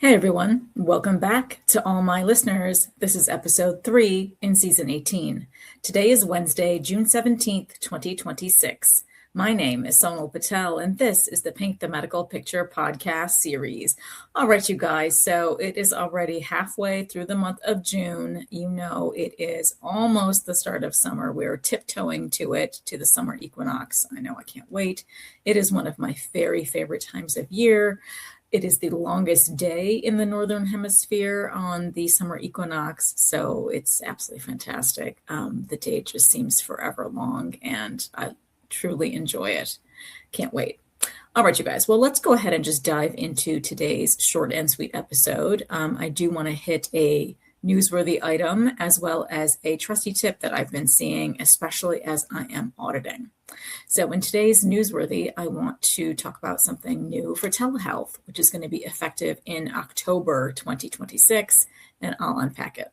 Hey everyone, welcome back to all my listeners. This is episode 3 in season 18. Today is Wednesday, June 17th, 2026. My name is Sonal Patel, and this is the Paint the Medical Picture podcast series. All right, you guys, so it is already halfway through the month of June. You know, it is almost the start of summer. We're tiptoeing to it, to the summer equinox. I know I can't wait. It is one of my very favorite times of year. It is the longest day in the Northern Hemisphere on the summer equinox, so it's absolutely fantastic. The day just seems forever long, and I truly enjoy it. Can't wait. All right, you guys. Well, let's go ahead and just dive into today's short and sweet episode. I do want to hit a newsworthy item as well as a trusty tip that I've been seeing, especially as I am auditing. So in today's newsworthy, I want to talk about something new for telehealth, which is going to be effective in October 2026, and I'll unpack it.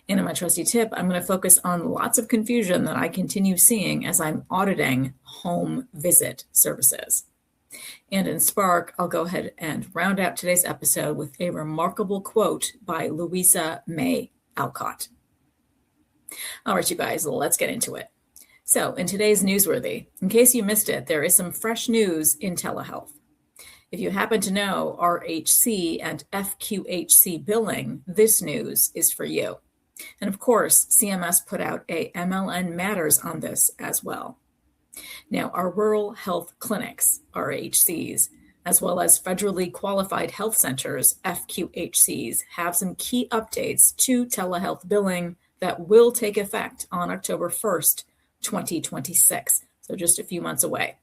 And in my trusty tip, I'm going to focus on lots of confusion that I continue seeing as I'm auditing home visit services. And in Spark, I'll go ahead and round out today's episode with a remarkable quote by Louisa May Alcott. All right, you guys, let's get into it. So in today's newsworthy, in case you missed it, there is some fresh news in telehealth. If you happen to know RHC and FQHC billing, this news is for you. And of course, CMS put out a MLN Matters on this as well. Now, our rural health clinics, RHCs, as well as federally qualified health centers, FQHCs, have some key updates to telehealth billing that will take effect on October 1st, 2026, so just a few months away.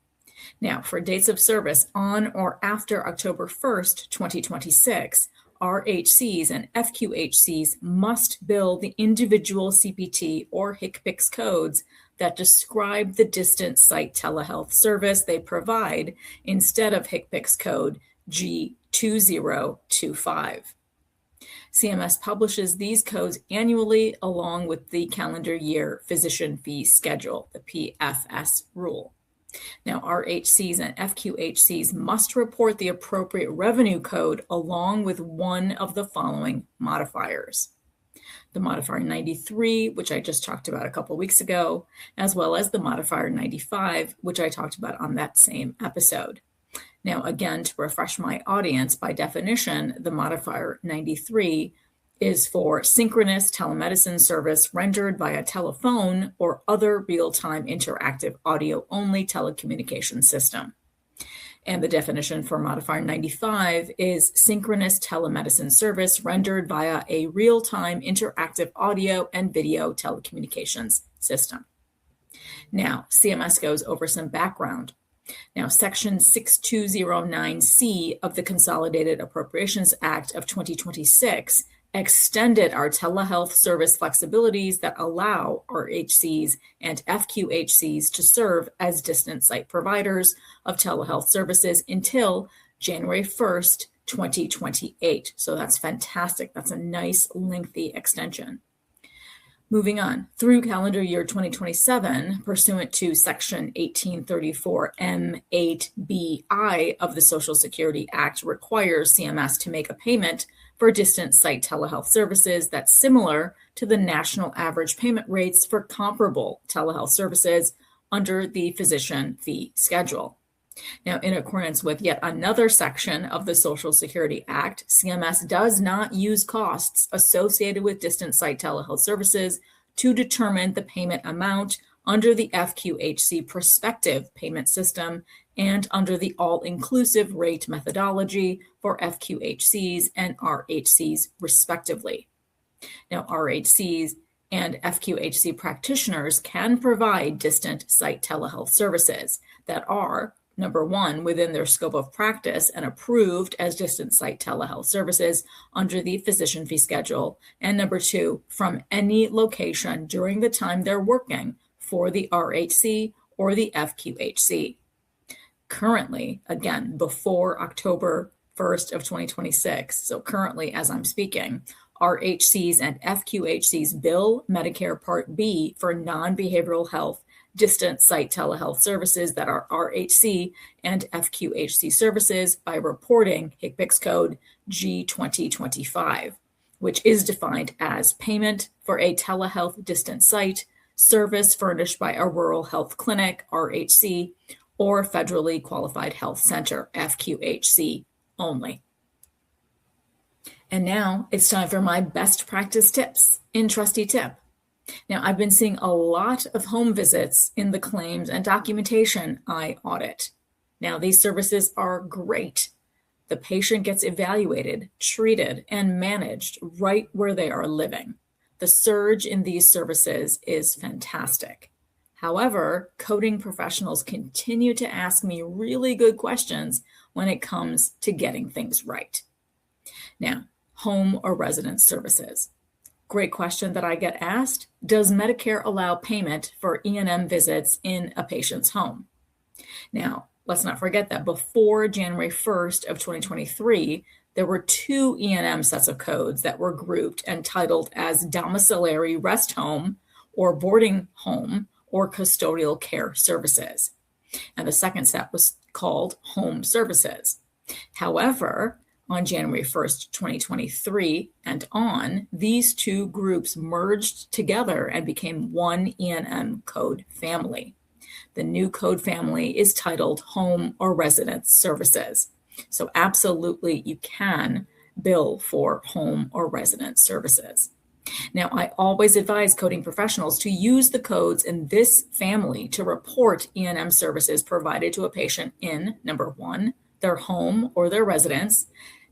Now, for dates of service on or after October 1st, 2026, RHCs and FQHCs must bill the individual CPT or HCPCS codes that describe the distant site telehealth service they provide instead of HCPCS code G2025. CMS publishes these codes annually along with the calendar year physician fee schedule, the PFS rule. Now, RHCs and FQHCs must report the appropriate revenue code along with one of the following modifiers. The modifier 93, which I just talked about a couple weeks ago, as well as the modifier 95, which I talked about on that same episode. Now, again, to refresh my audience, by definition, the modifier 93 is for synchronous telemedicine service rendered via telephone or other real-time interactive audio-only telecommunication system. And the definition for modifier 95 is synchronous telemedicine service rendered via a real-time interactive audio and video telecommunications system. Now, CMS goes over some background. Now, Section 6209C of the Consolidated Appropriations Act of 2026 extended our telehealth service flexibilities that allow RHCs and FQHCs to serve as distant site providers of telehealth services until January 1st, 2028. So that's fantastic. That's a nice, lengthy extension. Moving on, through calendar year 2027, pursuant to Section 1834 M8BI of the Social Security Act, requires CMS to make a payment for distant site telehealth services that's similar to the national average payment rates for comparable telehealth services under the physician fee schedule. Now, in accordance with yet another section of the Social Security Act, CMS does not use costs associated with distant site telehealth services to determine the payment amount under the FQHC prospective payment system and under the all-inclusive rate methodology for FQHCs and RHCs, respectively. Now, RHCs and FQHC practitioners can provide distant site telehealth services that are, number one, within their scope of practice and approved as distant site telehealth services under the physician fee schedule, and number two, from any location during the time they're working for the RHC or the FQHC. Currently, again, before October 1st of 2026, so currently as I'm speaking, RHCs and FQHCs bill Medicare Part B for non-behavioral health distant site telehealth services that are RHC and FQHC services by reporting HCPCS code G2025, which is defined as payment for a telehealth distant site service furnished by a rural health clinic, RHC, or federally qualified health center, FQHC, only. And now it's time for my best practice tips in Trusty Tip. Now, I've been seeing a lot of home visits in the claims and documentation I audit. Now, these services are great. The patient gets evaluated, treated, and managed right where they are living. The surge in these services is fantastic. However, coding professionals continue to ask me really good questions when it comes to getting things right. Now, home or residence services. Great question that I get asked. Does Medicare allow payment for E&M visits in a patient's home? Now, let's not forget that before January 1st of 2023, there were 2 E&M sets of codes that were grouped and titled as domiciliary rest home or boarding home or custodial care services. And the second set was called home services. However, on January 1st, 2023 and on, these 2 groups merged together and became one E&M code family. The new code family is titled Home or Residence Services. So absolutely you can bill for home or residence services. Now, I always advise coding professionals to use the codes in this family to report E&M services provided to a patient in, number 1, their home or their residence,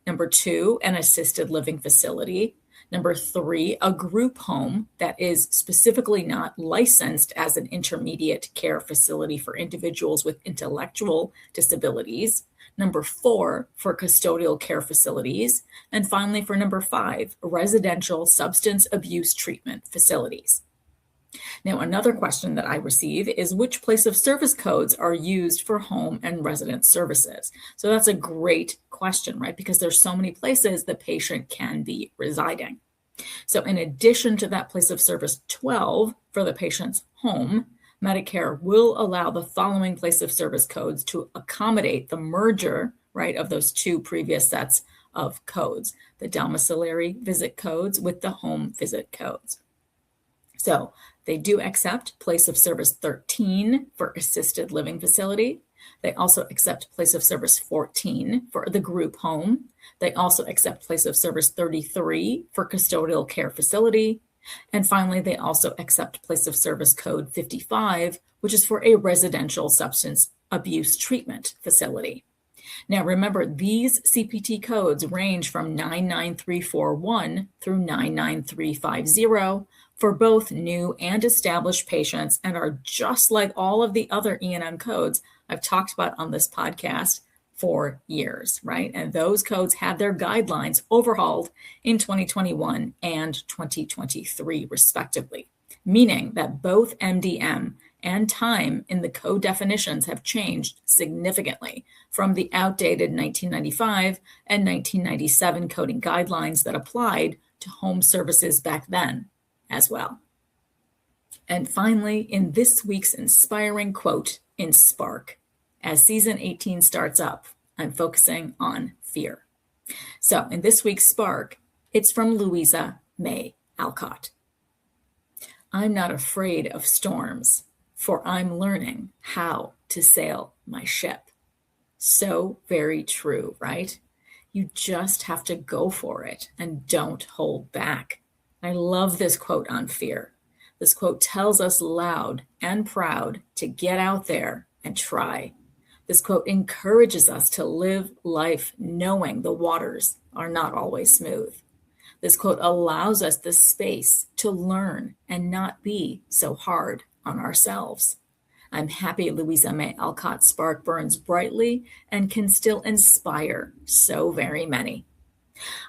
number 2, an assisted living facility, number 3, a group home that is specifically not licensed as an intermediate care facility for individuals with intellectual disabilities, number 4, for custodial care facilities, and finally for number 5, residential substance abuse treatment facilities. Now, another question that I receive is which place of service codes are used for home and residence services? So that's a great question, right? Because there's so many places the patient can be residing. So in addition to that place of service 12 for the patient's home, Medicare will allow the following place of service codes to accommodate the merger, right, of those 2 previous sets of codes, the domiciliary visit codes with the home visit codes. So they do accept place of service 13 for assisted living facility. They also accept place of service 14 for the group home. They also accept place of service 33 for custodial care facility. And finally, they also accept place of service code 55, which is for a residential substance abuse treatment facility. Now, remember, these CPT codes range from 99341 through 99350 for both new and established patients and are just like all of the other E&M codes I've talked about on this podcast for years, right? And those codes had their guidelines overhauled in 2021 and 2023, respectively, meaning that both MDM and time in the code definitions have changed significantly from the outdated 1995 and 1997 coding guidelines that applied to home services back then as well. And finally, in this week's inspiring quote in Spark, as season 18 starts up, I'm focusing on fear. So in this week's Spark, it's from Louisa May Alcott. I'm not afraid of storms, for I'm learning how to sail my ship. So very true, right? You just have to go for it and don't hold back. I love this quote on fear. This quote tells us loud and proud to get out there and try. This quote encourages us to live life knowing the waters are not always smooth. This quote allows us the space to learn and not be so hard on ourselves. I'm happy Louisa May Alcott's spark burns brightly and can still inspire so very many.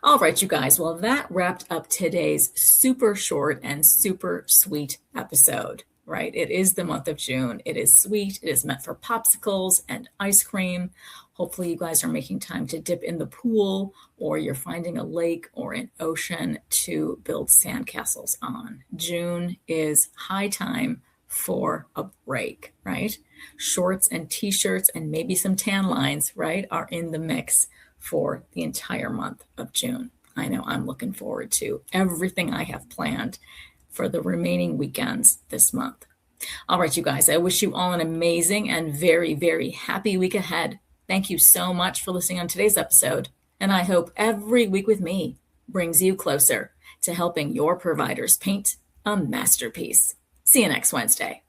All right, you guys. Well, that wrapped up today's super short and super sweet episode, right? It is the month of June. It is sweet. It is meant for popsicles and ice cream. Hopefully you guys are making time to dip in the pool, or you're finding a lake or an ocean to build sandcastles on. June is high time for a break, right? Shorts and t-shirts and maybe some tan lines, right, are in the mix for the entire month of June. I know I'm looking forward to everything I have planned for the remaining weekends this month. All right, you guys, I wish you all an amazing and very, very happy week ahead. Thank you so much for listening on today's episode. And I hope every week with me brings you closer to helping your providers paint a masterpiece. See you next Wednesday.